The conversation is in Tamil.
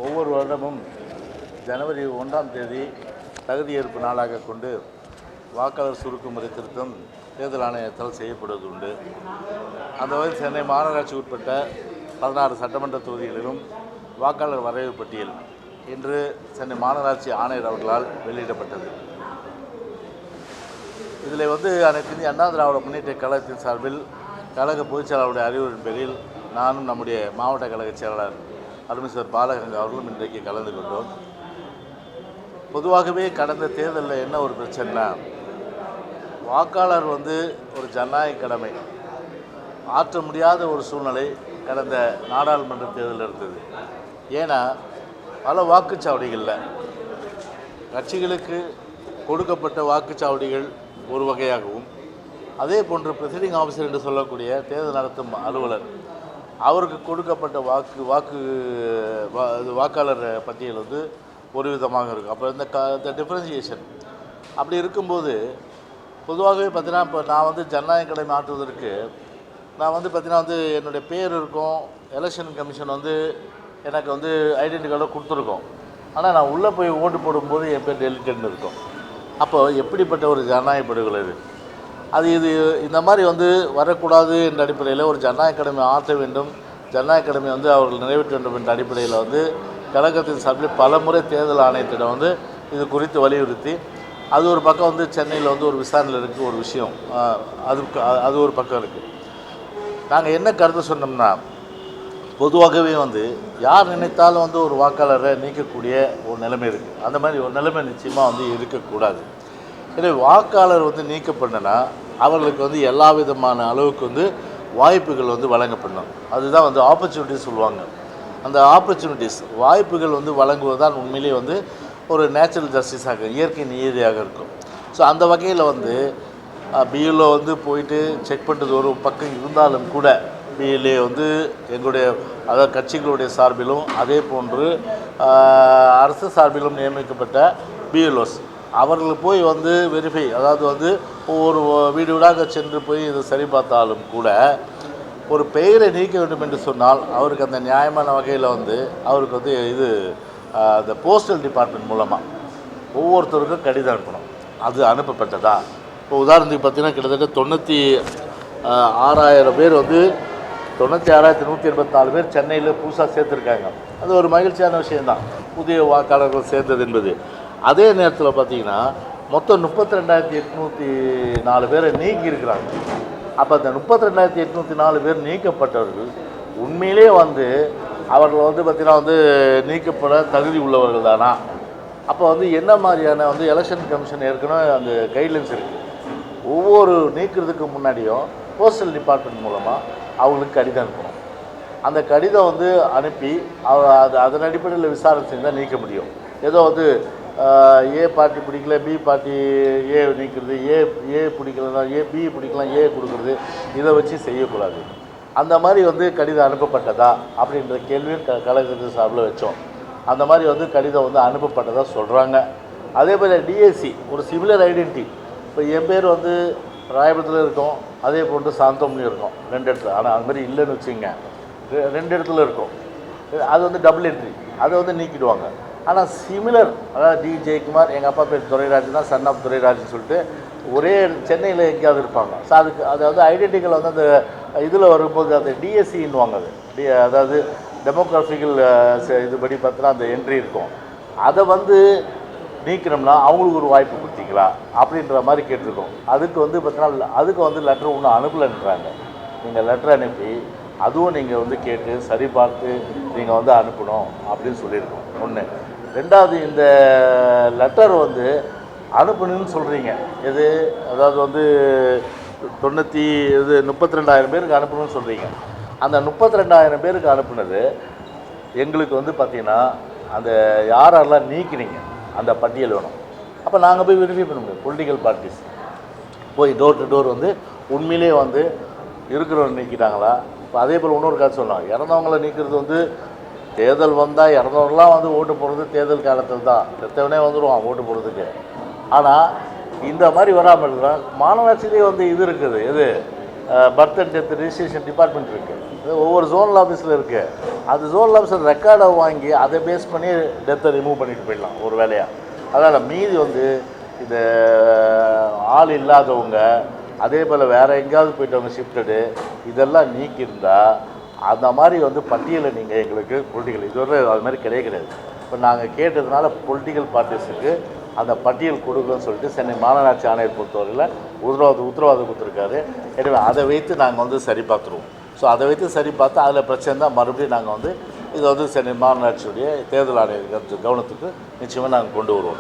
ஒவ்வொரு வருடமும் ஜனவரி 1ஆம் தேதி தகுதியேற்பு நாளாக கொண்டு வாக்காளர் சுருக்குமுறை திருத்தம் தேர்தல் ஆணையத்தால் செய்யப்படுவது உண்டு. அந்த வகையில் சென்னை மாநகராட்சி உட்பட்ட 16 சட்டமன்ற தொகுதிகளிலும் வாக்காளர் வரைவு பட்டியல் இன்று சென்னை மாநகராட்சி ஆணையர் அவர்களால் வெளியிடப்பட்டது. இதில் அனைத்து இந்திய அண்ணா திராவிட முன்னேற்ற கழகத்தின் சார்பில் கழக பொதுச்செயலாளருடைய அறிவுரையின் பேரில் நானும் நம்முடைய மாவட்ட கழக செயலாளர் அருமைசர் பாலகங்கா அவர்களும் இன்றைக்கு கலந்து கொண்டோம். பொதுவாகவே கடந்த தேர்தலில் என்ன ஒரு பிரச்சனைனா, வாக்காளர் ஒரு ஜனநாயக கடமை ஆற்ற முடியாத ஒரு சூழ்நிலை கடந்த நாடாளுமன்ற தேர்தலில் இருந்தது. ஏன்னா பல வாக்குச்சாவடிகளில் கட்சிகளுக்கு கொடுக்கப்பட்ட வாக்குச்சாவடிகள் ஒரு வகையாகவும், அதே போன்று ப்ரிசைடிங் ஆஃபீஸர் என்று சொல்லக்கூடிய தேர்தல் நடத்தும் அலுவலர் அவருக்கு கொடுக்கப்பட்ட வாக்காளர் பட்டியல் ஒரு விதமாக இருக்கும். அப்போ இந்த டிஃப்ரென்சியேஷன் அப்படி இருக்கும்போது பொதுவாகவே பார்த்தீங்கன்னா, இப்போ நான் ஜனநாயக கடமை ஆற்றுவதற்கு நான் என்னுடைய பேர் இருக்கும். எலெக்ஷன் கமிஷன் எனக்கு ஐடென்டி கார்டை கொடுத்துருக்கோம். ஆனால் நான் உள்ளே போய் ஓட்டு போடும்போது என் பேர் டெலிட்டட்னு இருக்கும். அப்போது எப்படிப்பட்ட ஒரு ஜனநாயக படுகொலை இது இந்த மாதிரி வரக்கூடாது என்ற அடிப்படையில் ஒரு ஜனநாயக கடமை ஆற்ற வேண்டும், ஜனநாயக கடமை அவர்கள் நிறைவேற்ற வேண்டும் என்ற அடிப்படையில் கழகத்தின் சார்பில் பல முறை தேர்தல் ஆணையத்திடம் இது குறித்து வலியுறுத்தி, அது ஒரு பக்கம் சென்னையில் ஒரு விசாரணையில் இருக்குது ஒரு விஷயம், அது ஒரு பக்கம் இருக்குது. நாங்கள் என்ன கருத்து சொன்னோம்னா, பொதுவாகவே யார் நினைத்தாலும் ஒரு வாக்காளரை நீக்கக்கூடிய ஒரு நிலைமை இருக்குது. அந்த மாதிரி ஒரு நிலைமை நிச்சயமாக இருக்கக்கூடாது. எனவே வாக்காளர் நீக்கப்படனா அவர்களுக்கு எல்லா விதமான அளவுக்கு வாய்ப்புகள் வழங்கப்படணும். அதுதான் ஆப்பர்ச்சுனிட்டிஸ் சொல்லுவாங்க. அந்த ஆப்பர்ச்சுனிட்டிஸ் வாய்ப்புகள் வழங்குவதுதான் உண்மையிலே ஒரு நேச்சுரல் ஜஸ்டிஸாக, இயற்கை நீதியாக இருக்கும். ஸோ அந்த வகையில் பிஎல்ஓ போயிட்டு செக் பண்ணுறது ஒரு பக்கம் இருந்தாலும் கூட, பிஎல்ஏ எங்களுடைய அதாவது கட்சிகளுடைய சார்பிலும் அதே போன்று அரசு சார்பிலும் நியமிக்கப்பட்ட பிஎல்ஓஸ் அவர்கள் போய் வெரிஃபை, அதாவது ஒவ்வொரு வீடு வீடாக சென்று போய் இதை சரி பார்த்தாலும் கூட, ஒரு பெயரை நீக்க வேண்டும் என்று சொன்னால் அவருக்கு அந்த நியாயமான வகையில் அவருக்கு அந்த போஸ்டல் டிபார்ட்மெண்ட் மூலமாக ஒவ்வொருத்தருக்கும் கடிதம் அனுப்பணும். அது அனுப்பப்பட்டதா? இப்போ உதாரணத்துக்கு பார்த்தீங்கன்னா, கிட்டத்தட்ட 96,000 பேர் 96,184 பேர் சென்னையில் புதுசாக சேர்த்துருக்காங்க. அது ஒரு மகிழ்ச்சியான விஷயந்தான், புதிய வாக்காளர்கள் சேர்ந்தது என்பது. அதே நேரத்தில் பார்த்திங்கன்னா மொத்தம் 32,804 பேரை நீக்கியிருக்கிறாங்க. அப்போ அந்த 32,804 பேர் நீக்கப்பட்டவர்கள் உண்மையிலே அவர்கள் பார்த்திங்கன்னா நீக்கப்பட தகுதி உள்ளவர்கள் தானா? அப்போ என்ன மாதிரியான எலெக்ஷன் கமிஷன் ஏற்கனவே அந்த கைட்லைன்ஸ் இருக்குது. ஒவ்வொரு நீக்கிறதுக்கு முன்னாடியும் போஸ்டல் டிபார்ட்மெண்ட் மூலமாக அவங்களுக்கு கடிதம் அனுப்பணும். அந்த கடிதம் அனுப்பி அதன் அடிப்படையில் விசாரணை செஞ்சால் நீக்க முடியும். ஏதோ ஏ பார்ட்டி பிடிக்கல, பி பார்ட்டி ஏ நீக்கிறது, ஏ பிடிக்கலன்னா பி பிடிக்கலாம், ஏ கொடுக்குறது, இதை வச்சு செய்யக்கூடாது. அந்த மாதிரி கடிதம் அனுப்பப்பட்டதா அப்படின்ற கேள்வியும் கழகத்தின் சார்பில் வச்சோம். அந்த மாதிரி கடிதம் அனுப்பப்பட்டதாக சொல்கிறாங்க. அதே போல் டிஎஸ்சி ஒரு சிமிலர் ஐடென்டிட்டி. இப்போ என் பேர் ராயபுரத்தில் இருக்கும், அதே போன்று சாந்தோம்லையும் இருக்கும், 2 இடத்துல. ஆனால் அது மாதிரி இல்லைன்னு வச்சுங்க, 2 இடத்துல இருக்கும். அது டபுள் என்ட்ரி, அதை நீக்கிடுவாங்க. ஆனால் சிமிலர், அதாவது டி ஜெயக்குமார், எங்கள் அப்பா பேர் துரைராஜ் தான், சன் ஆஃப் துரைராஜ்னு சொல்லிட்டு ஒரே சென்னையில் எங்கேயாவது இருப்பாங்க. ஸோ அதாவது ஐடென்டிக்கல் அந்த இதில் வரும்போது அந்த டிஎஸ்சின்னுவாங்க. அதாவது டெமோக்ராஃபிக்கல் இதுபடி பார்த்தீங்கன்னா அந்த என்ட்ரி இருக்கும். அதை நீக்கணும்னா அவங்களுக்கு ஒரு வாய்ப்பு கொடுத்தீங்களா அப்படின்ற மாதிரி கேட்டிருக்கோம். அதுக்கு பார்த்தீங்கன்னா அதுக்கு லெட்டர் ஒன்றும் அனுப்பலைன்றாங்க. நீங்கள் லெட்டர் அனுப்பி அதுவும் நீங்கள் கேட்டு சரி பார்த்து நீங்கள் அனுப்பணும் அப்படின்னு சொல்லியிருக்கோம். ஒன்று. ரெண்டாவது, இந்த லெட்டர் அனுப்பணும்னு சொல்கிறீங்க. எது அதாவது 32,000 பேருக்கு அனுப்பணும்னு சொல்கிறீங்க. அந்த 32,000 பேருக்கு அனுப்புனது எங்களுக்கு பார்த்திங்கன்னா அந்த யாரெல்லாம் நீக்கினீங்க அந்த பட்டியல் வேணும். அப்போ நாங்கள் போய் வெரிஃபை பண்ண முடியும். பொலிட்டிக்கல் பார்ட்டிஸ் போய் டோர் டு டோர் உண்மையிலே இருக்கிறவங்க நீக்கிட்டாங்களா? இப்போ அதே போல் இன்னொரு காசு சொன்னாங்க, இறந்தவங்களை நீக்கிறது தேர்தல் வந்தால் இறந்தவங்களாம் ஓட்டு போடுறது தேர்தல் காலத்தில் தான், செத்தவனே வந்துடுவான் ஓட்டு போடுறதுக்கு. ஆனால் இந்த மாதிரி வராமல் இருக்கிறான். மாநகராட்சியிலே இது இருக்குது, எது birth and death registration department இருக்குது, ஒவ்வொரு ஜோனல் ஆஃபீஸில் இருக்குது. அது ஜோனல் ஆஃபீஸில் ரெக்கார்டை வாங்கி அதை பேஸ் பண்ணி டெத்தை ரிமூவ் பண்ணிட்டு போயிடலாம் ஒரு வேலையாக. அதனால் மீதி வந்து இந்த ஆள் இல்லாதவங்க, அதே போல் வேறு எங்கேயாவது போயிட்டவங்க ஷிஃப்டடு, இதெல்லாம் நீக்கியிருந்தால் அந்த மாதிரி வந்து பட்டியலை நீங்கள் எங்களுக்கு பொலிட்டிக்கல் இதுவரை அது மாதிரி கிடையாது. இப்போ நாங்கள் கேட்டதுனால பொலிட்டிக்கல் பார்ட்டிஸுக்கு அந்த பட்டியல் கொடுக்கணும்னு சொல்லிட்டு சென்னை மாநகராட்சி ஆணையர் பொறுத்தவரையில் உத்தரவாதம் கொடுத்துருக்காரு. எனவே அதை வைத்து நாங்கள் வந்து சரி பார்த்துருவோம். ஸோ அதை வைத்து சரி பார்த்து அதில் பிரச்சனை தான் மறுபடியும் நாங்கள் வந்து இதை வந்து சென்னை மாநகராட்சியுடைய தேர்தல் ஆணையர் கவனத்துக்கு நிச்சயமாக நாங்கள் கொண்டு வருவோம்.